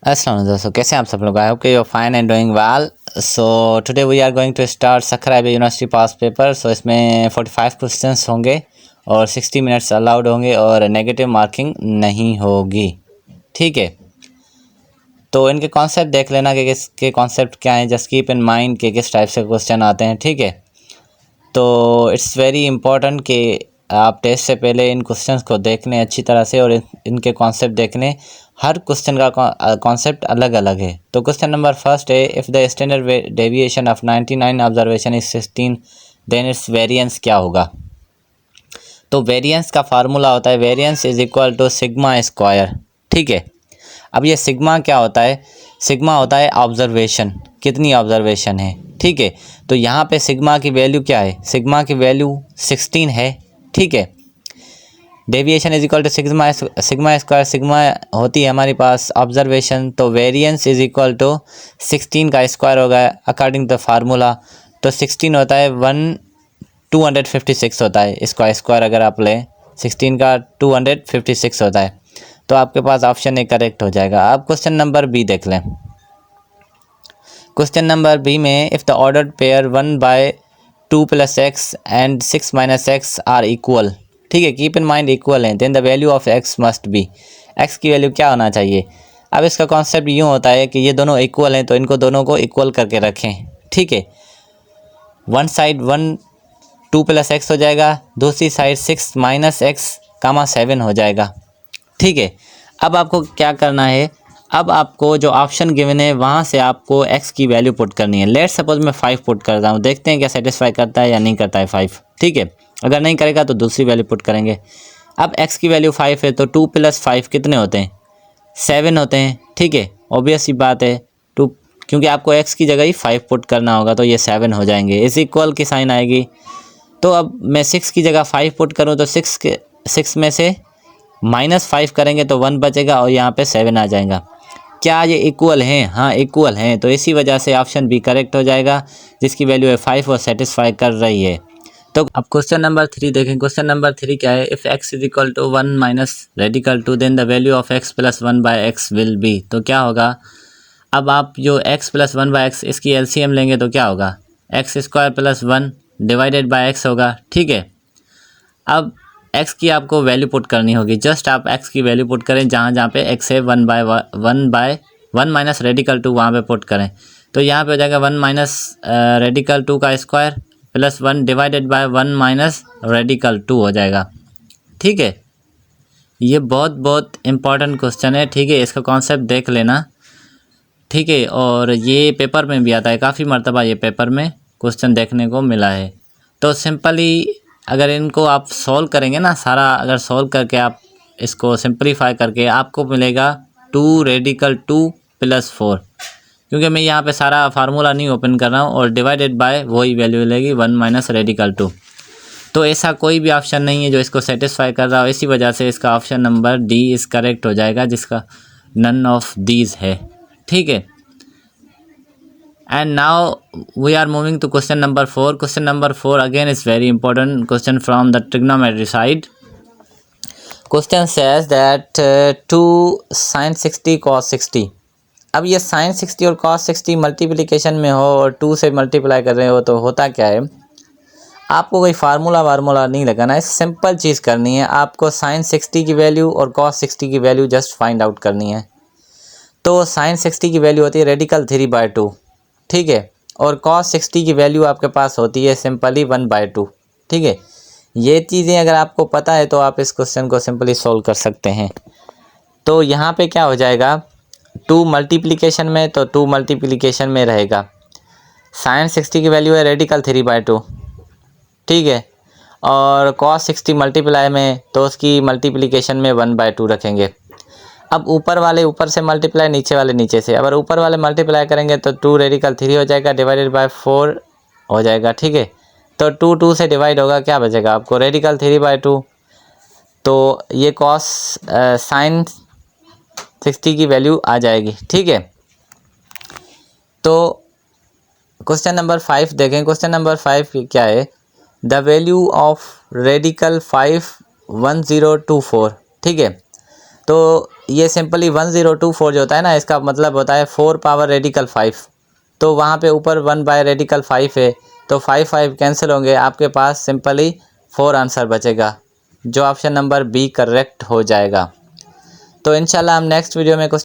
अस्सलाम वालेकुम दोस्तों, कैसे हैं आप सब लोग? आई होप कि you fine and doing well. So today we are going to start सखराइब यूनिवर्सिटी पास पेपर। सो इसमें 45 क्वेश्चंस होंगे और 60 मिनट्स अलाउड होंगे और नेगेटिव मार्किंग नहीं होगी। ठीक है, तो इनके कॉन्सेप्ट देख लेना कि किसके कॉन्सेप्ट क्या हैं। जस्ट कीप इन माइंड कि किस टाइप से क्वेश्चन आते हैं। ठीक है, तो इट्स वेरी इंपॉर्टेंट कि आप टेस्ट से पहले इन क्वेश्चंस को देख लें अच्छी तरह से और इनके कॉन्सेप्ट देख लें। हर क्वेश्चन का कॉन्सेप्ट अलग अलग है। तो क्वेश्चन नंबर फर्स्ट है, if the standard deviation of 99 observation is 16 then its variance क्या होगा। तो वेरिएंस का फार्मूला होता है variance is equal to sigma square. ठीक है, अब ये सिग्मा क्या होता है? सिग्मा होता है ऑब्जर्वेशन, कितनी ऑब्जर्वेशन है। ठीक है, तो यहाँ पे सिग्मा की वैल्यू क्या है? सिग्मा की वैल्यू 16 है। ठीक है, deviation is equal to sigma square. Sigma होती है हमारे पास ऑब्जर्वेशन, तो वेरिएंस इज इक्वल टू 16 का स्क्वायर होगा अकॉर्डिंग टू द फार्मूला। तो 16 होता है 256 होता है। इसका स्क्वायर अगर आप लें 16 का 256 होता है। तो आपके पास ऑप्शन ए करेक्ट हो जाएगा। अब क्वेश्चन नंबर बी देख लें। क्वेश्चन नंबर बी में if the ordered pair 1/2 + x and 6 - x are equal. ठीक है, कीप इन माइंड इक्वल है, then the value of x must be. x की वैल्यू क्या होना चाहिए? अब इसका कॉन्सेप्ट यूँ होता है कि ये दोनों इक्वल हैं तो इनको दोनों को इक्वल करके रखें। ठीक है, वन साइड 2 + x हो जाएगा, दूसरी साइड 6 - x, 7 हो जाएगा। ठीक है, अब आपको क्या करना है? अब आपको जो ऑप्शन गिवन है वहाँ से आपको x की वैल्यू पुट करनी है। लेट्स सपोज मैं 5 पुट करता हूँ, देखते हैं क्या सेटिस्फाई करता है या नहीं करता है 5। ठीक है, अगर नहीं करेगा तो दूसरी वैल्यू पुट करेंगे। अब x की वैल्यू 5 है तो 2 + 5 कितने होते हैं? 7 होते हैं। ठीक है, ऑब्वियस सी बात है 2, क्योंकि आपको x की जगह ही 5 पुट करना होगा तो ये 7 हो जाएंगे। इस इक्वल की साइन आएगी। तो अब मैं 6 की जगह 5 पुट करूँ तो 6 में से -5 करेंगे तो 1 बचेगा और यहाँ पे 7 आ जाएगा। क्या ये इक्वल हैं? हाँ, इक्वल हैं। तो इसी वजह से ऑप्शन बी करेक्ट हो जाएगा, जिसकी वैल्यू है 5 और सेटिस्फाई कर रही है। तो अब क्वेश्चन नंबर 3 देखें। क्वेश्चन नंबर 3 क्या है? If x is equal to 1 - radical 2 then the value of x + 1/x will be. तो क्या होगा? अब आप जो x + 1/x इसकी LCM लेंगे तो क्या होगा? x² + 1 डिवाइडेड बाय x होगा। ठीक है, अब x की आपको वैल्यू पुट करनी होगी। जस्ट आप x की वैल्यू पुट करें जहाँ पे x है 1 - रेडिकल 2 वहाँ पे पुट करें। तो यहाँ पे हो जाएगा 1 - रेडिकल 2 का स्क्वायर + 1 डिवाइडेड बाय 1 - रेडिकल 2 हो जाएगा। ठीक है, ये बहुत इम्पॉर्टेंट क्वेश्चन है। ठीक है, इसका कॉन्सेप्ट देख लेना। ठीक है, और ये पेपर में भी आता है, काफ़ी मर्तबा ये पेपर में क्वेश्चन देखने को मिला है। तो सिंपली अगर इनको आप सॉल्व करेंगे ना, सारा अगर सॉल्व करके आप इसको सिंपलीफाई करके आपको मिलेगा 2 रेडिकल 2 + 4, क्योंकि मैं यहाँ पे सारा फार्मूला नहीं ओपन कर रहा हूँ, और डिवाइडेड बाय वही वैल्यू मिलेगी 1 - रेडिकल 2। तो ऐसा कोई भी ऑप्शन नहीं है जो इसको सेटिस्फाई कर रहा हो, इसी वजह से इसका option number D is correct हो जाएगा, जिसका नन ऑफ दीज है। ठीक है, and now we are moving to question number 4. Question number 4 again is very important question from the trigonometry side. Question says that 2 sin 60 cos 60. अब ये sin 60 और cos 60 multiplication में हो और 2 से मल्टीप्लाई कर रहे हो तो होता क्या है? आपको कोई फार्मूला नहीं लगाना है, सिंपल चीज़ करनी है। आपको sin 60 की वैल्यू और cos 60 की वैल्यू जस्ट फाइंड आउट करनी है। तो sin 60 की वैल्यू होती है रेडिकल 3/2। ठीक है, और cos 60 की वैल्यू आपके पास होती है सिंपली 1/2। ठीक है, ये चीज़ें अगर आपको पता है तो आप इस क्वेश्चन को सिंपली सॉल्व कर सकते हैं। तो यहाँ पे क्या हो जाएगा? 2 मल्टीप्लिकेशन में तो 2 मल्टीप्लिकेशन में रहेगा। sin 60 की वैल्यू है रेडिकल 3/2। ठीक है, और cos 60 मल्टीप्लाई में तो उसकी मल्टीप्लिकेशन में 1/2 रखेंगे। अब ऊपर वाले ऊपर से मल्टीप्लाई, नीचे वाले नीचे से। अगर ऊपर वाले मल्टीप्लाई करेंगे तो 2 रेडिकल 3 हो जाएगा डिवाइडेड बाय 4 हो जाएगा। ठीक है, तो 2 से डिवाइड होगा, क्या बचेगा आपको? रेडिकल 3/2। तो ये cos sin 60 की वैल्यू आ जाएगी। ठीक है, तो क्वेश्चन नंबर 5 देखें। क्वेश्चन नंबर 5 क्या है? The value of radical 5 1024। ठीक है, तो ये सिंपली 1024 जो होता है ना, इसका मतलब होता है 4 पावर रेडिकल 5। तो वहाँ पे ऊपर 1 बाय रेडिकल 5 है, तो 5 कैंसिल होंगे, आपके पास सिंपली 4 आंसर बचेगा, जो ऑप्शन नंबर बी करेक्ट हो जाएगा। तो इंशाल्लाह हम नेक्स्ट वीडियो में कुछ